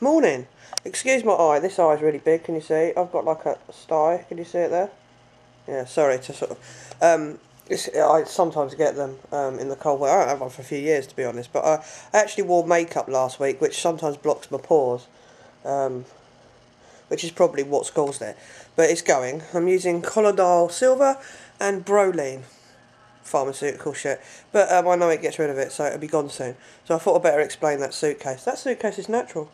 Morning. Excuse my eye. This eye is really big. Can you see? I've got like a sty. Can you see it there? Yeah. Sorry to sort of. I sometimes get them in the cold weather. I don't have one for a few years, to be honest. But I actually wore makeup last week, which sometimes blocks my pores, um, which is probably what's caused it. But it's going. I'm using Collodial Silver and Broline pharmaceutical shit. But I know it gets rid of it, so it'll be gone soon. So I thought I'd better explain that suitcase. That suitcase is natural.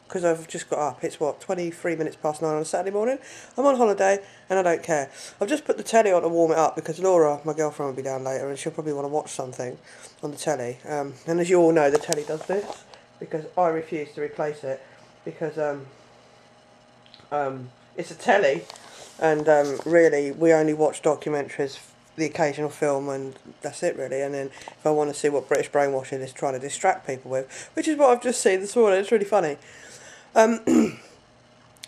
Because I've just got up. It's what, 23 minutes past 9 on a Saturday morning. I'm on holiday and I don't care. I've just put the telly on to warm it up because Laura, my girlfriend, will be down later and she'll probably want to watch something on the telly. And as you all know, the telly does this because I refuse to replace it because it's a telly and really we only watch documentaries, the occasional film, and that's it really. And then if I want to see what British brainwashing is trying to distract people with, which is what I've just seen this morning, it's really funny.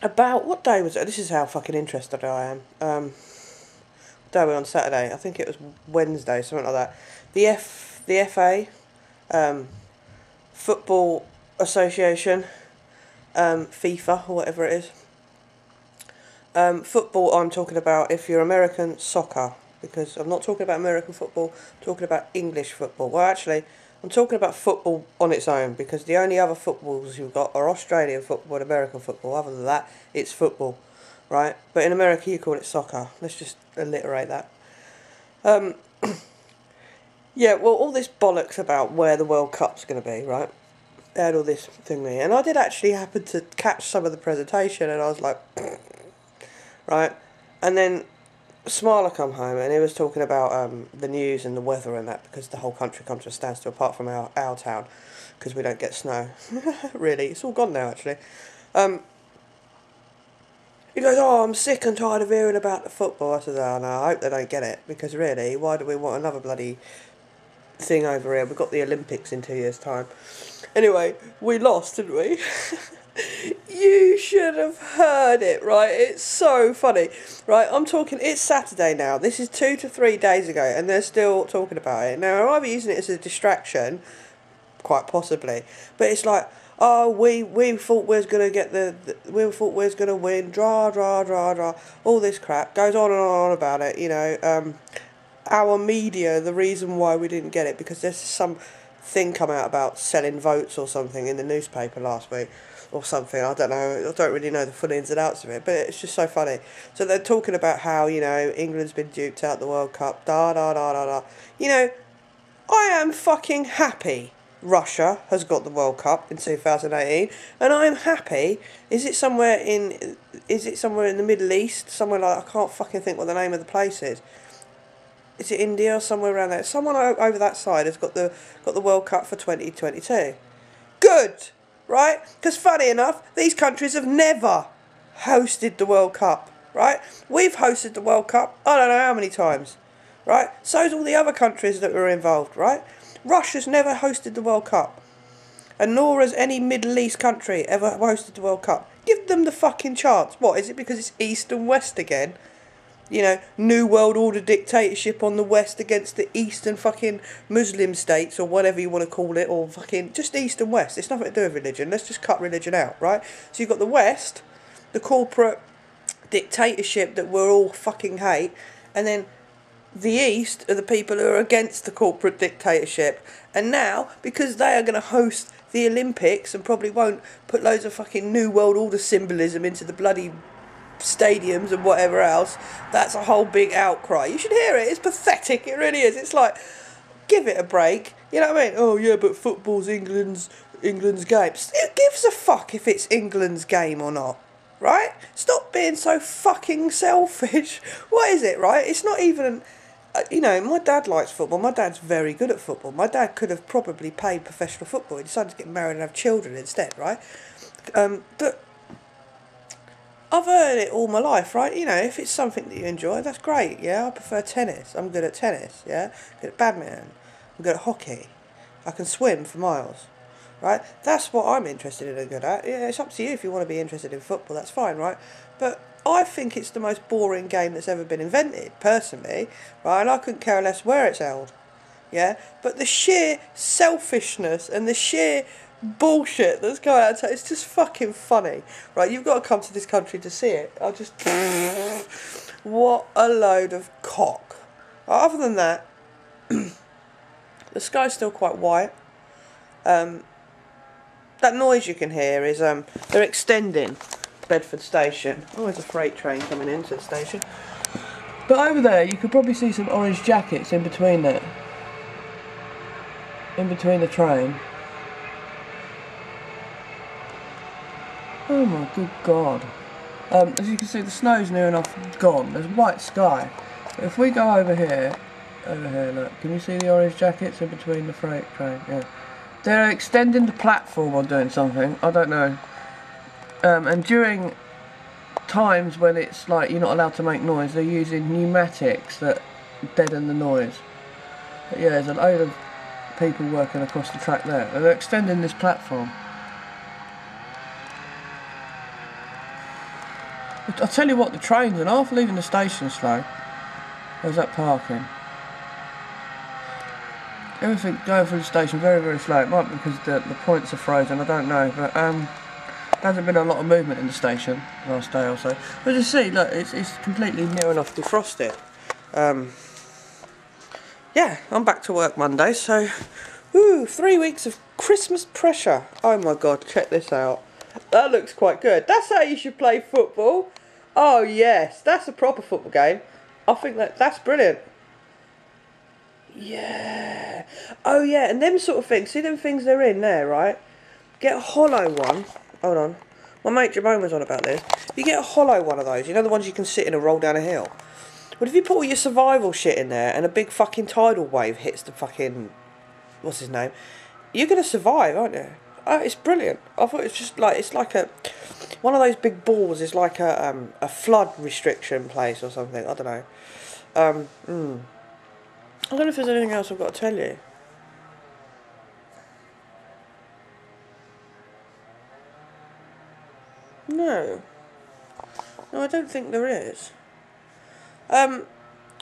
About what day was it? This is how fucking interested I am. What day were we on Saturday? I think it was Wednesday, something like that. The FA, Football Association, FIFA or whatever it is. Football, I'm talking about if you're American soccer, because I'm not talking about American football, I'm talking about English football. Well, actually, I'm talking about football on its own, because the only other footballs you've got are Australian football and American football. Other than that, it's football, right? But in America, you call it soccer. Let's just alliterate that. Yeah, well, all this bollocks about where the World Cup's going to be, right? They had all this thing there. And I did actually happen to catch some of the presentation, and I was like, right? And then Smiler come home and he was talking about the news and the weather and that, because the whole country comes to a standstill apart from our town because we don't get snow. Really, it's all gone now actually. He goes, oh, I'm sick and tired of hearing about the football. I said, oh no, I hope they don't get it, because really, why do we want another bloody thing over here? We've got the Olympics in 2 years' time. Anyway, we lost, didn't we? You should have heard it, right? It's so funny, right? I'm talking, it's Saturday now. This is 2 to 3 days ago, and they're still talking about it. Now, I might be using it as a distraction, quite possibly, but it's like, oh, we thought we was gonna get we thought we was gonna win, draw, all this crap goes on and on about it. You know, our media, the reason why we didn't get it, because there's some thing come out about selling votes or something in the newspaper last week or something. I don't know. I don't really know the full ins and outs of it, but it's just so funny. So they're talking about how, you know, England's been duped out the World Cup. You know, I am fucking happy Russia has got the World Cup in 2018, and I'm happy. Is it somewhere in the Middle East? Somewhere like, I can't fucking think what the name of the place is. Is it India or somewhere around there? Someone over that side has got the World Cup for 2022. Good, right? Because funny enough, these countries have never hosted the World Cup, right? We've hosted the World Cup, I don't know how many times, right? So's all the other countries that were involved, right? Russia's never hosted the World Cup, and nor has any Middle East country ever hosted the World Cup. Give them the fucking chance. What, is it because it's East and West again? You know, New World Order dictatorship on the West against the Eastern fucking Muslim states, or whatever you want to call it, or fucking just East and West. It's nothing to do with religion. Let's just cut religion out, right? So you've got the West, the corporate dictatorship that we're all fucking hate, and then the East are the people who are against the corporate dictatorship. And now, because they are going to host the Olympics and probably won't put loads of fucking New World Order symbolism into the bloody stadiums and whatever else, that's a whole big outcry. You should hear it. It's pathetic. It really is. It's like, give it a break. You know what I mean? Oh yeah, but football's England's game. Who gives a fuck if it's England's game or not? Right? Stop being so fucking selfish. What is it, right? It's not even, you know, my dad likes football. My dad's very good at football. My dad could have probably played professional football. He decided to get married and have children instead, right? But I've heard it all my life, right? You know, if it's something that you enjoy, that's great, yeah? I prefer tennis. I'm good at tennis, yeah? I'm good at badminton. I'm good at hockey. I can swim for miles, right? That's what I'm interested in and good at. Yeah, it's up to you if you want to be interested in football, that's fine, right? But I think it's the most boring game that's ever been invented, personally, right? And I couldn't care less where it's held, yeah? But the sheer selfishness and the sheer bullshit that's going out. It's just fucking funny, right? You've got to come to this country to see it. I'll just what a load of cock. Other than that, the sky's still quite white. That noise you can hear is they're extending Bedford Station. Oh, there's a freight train coming into the station. But over there, you could probably see some orange jackets in between that. In between the train. Oh my good god. As you can see, the snow's near enough gone. There's white sky. But if we go over here, look, can you see the orange jackets in between the freight train? Yeah. They're extending the platform or doing something, I don't know. And during times when it's like you're not allowed to make noise, they're using pneumatics that deaden the noise. But yeah, there's a load of people working across the track there. And they're extending this platform. I'll tell you what, the trains and half leaving the station slow. There's that parking. Everything going through the station very, very slow. It might be because the points are frozen, I don't know. But there hasn't been a lot of movement in the station last day or so. But you see, look, it's completely near enough defrosted. Yeah, I'm back to work Monday, so 3 weeks of Christmas pressure. Oh my god, check this out. That looks quite good. That's how you should play football. Oh yes, that's a proper football game. I think that's brilliant. Yeah. Oh yeah, and them sort of things. See them things they're in there, right? Get a hollow one. Hold on. My mate Jerome was on about this. You get a hollow one of those. You know the ones you can sit in and roll down a hill? But if you put all your survival shit in there and a big fucking tidal wave hits the fucking... what's his name? You're going to survive, aren't you? Oh, it's brilliant. I thought it's just like... it's like a... one of those big balls is like a flood restriction place or something. I don't know. I don't know if there's anything else I've got to tell you. No. No, I don't think there is. Oh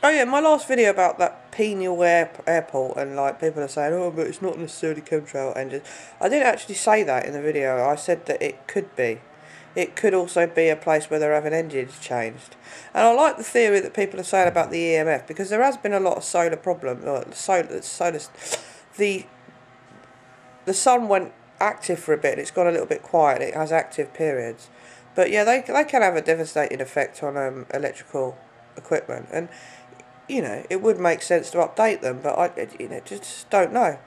yeah, my last video about that Peniel airport and like people are saying, oh, but it's not necessarily chemtrail engines. I didn't actually say that in the video. I said that it could be. It could also be a place where they're having engines changed. And I like the theory that people are saying about the EMF, because there has been a lot of solar problem. The sun went active for a bit and it's gone a little bit quiet. It has active periods. But yeah, they can have a devastating effect on electrical equipment. And, you know, it would make sense to update them, but I just don't know.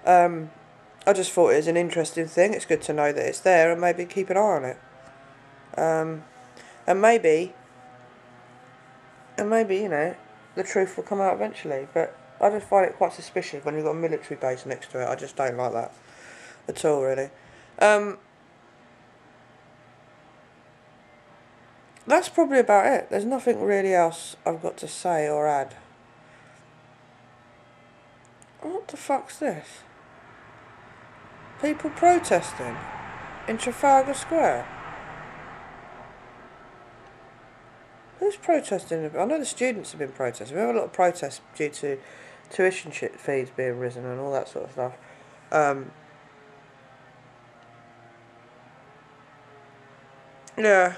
I just thought it was an interesting thing. It's good to know that it's there and maybe keep an eye on it. And maybe, you know, the truth will come out eventually. But I just find it quite suspicious when you've got a military base next to it. I just don't like that at all, really. That's probably about it. There's nothing really else I've got to say or add. What the fuck's this? People protesting in Trafalgar Square. Who's protesting? I know the students have been protesting. We have a lot of protests due to tuition fees being risen and all that sort of stuff. Yeah.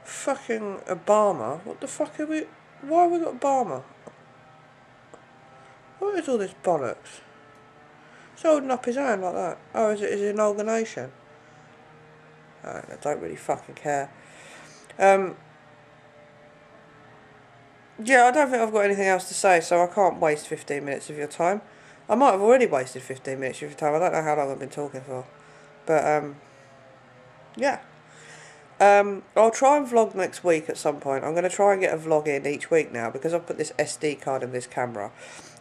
Fucking Obama. What the fuck are we... why have we got Obama? What is all this bollocks? He's holding up his hand like that. Oh, is it an organisation? I don't really fucking care. Yeah, I don't think I've got anything else to say, so I can't waste 15 minutes of your time. I might have already wasted 15 minutes of your time. I don't know how long I've been talking for. But, yeah. I'll try and vlog next week at some point. I'm going to try and get a vlog in each week now, because I've put this SD card in this camera.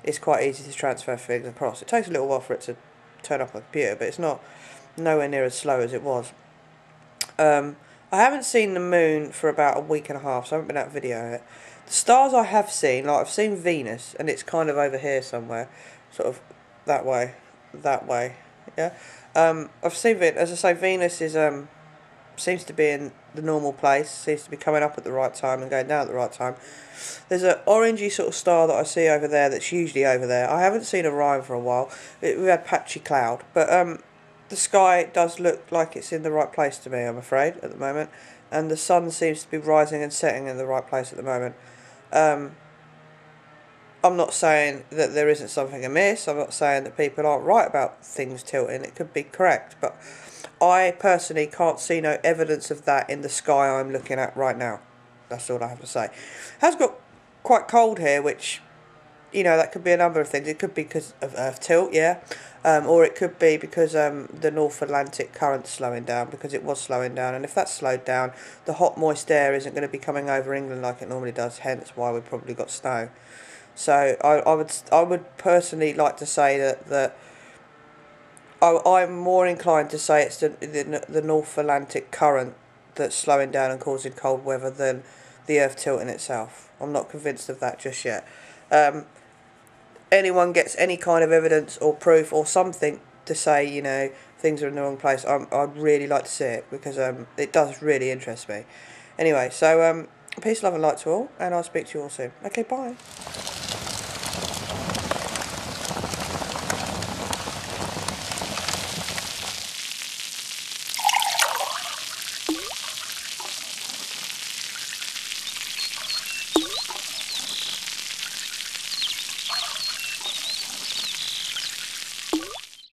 It's quite easy to transfer things across. It takes a little while for it to turn up on the computer, but it's nowhere near as slow as it was. I haven't seen the moon for about a week and a half, so I haven't been out video yet. The stars I have seen, like I've seen Venus, and it's kind of over here somewhere, sort of that way, yeah. I've seen it, as I say, Venus is seems to be in the normal place, seems to be coming up at the right time and going down at the right time. There's an orangey sort of star that I see over there that's usually over there. I haven't seen Orion for a while. We had patchy cloud, but the sky does look like it's in the right place to me, I'm afraid, at the moment. And the sun seems to be rising and setting in the right place at the moment. I'm not saying that there isn't something amiss. I'm not saying that people aren't right about things tilting. It could be correct. But I personally can't see no evidence of that in the sky I'm looking at right now. That's all I have to say. It has got quite cold here, which, you know, that could be a number of things. It could be because of earth tilt, yeah. Or it could be because the North Atlantic current's slowing down, because it was slowing down. And if that's slowed down, the hot, moist air isn't going to be coming over England like it normally does, hence why we've probably got snow. So I would personally like to say that I'm more inclined to say it's the North Atlantic current that's slowing down and causing cold weather than the earth tilting itself. I'm not convinced of that just yet. Anyone gets any kind of evidence or proof or something to say, you know, things are in the wrong place, I'd really like to see it, because it does really interest me. Anyway, so peace, love and light to all, and I'll speak to you all soon. Okay, bye.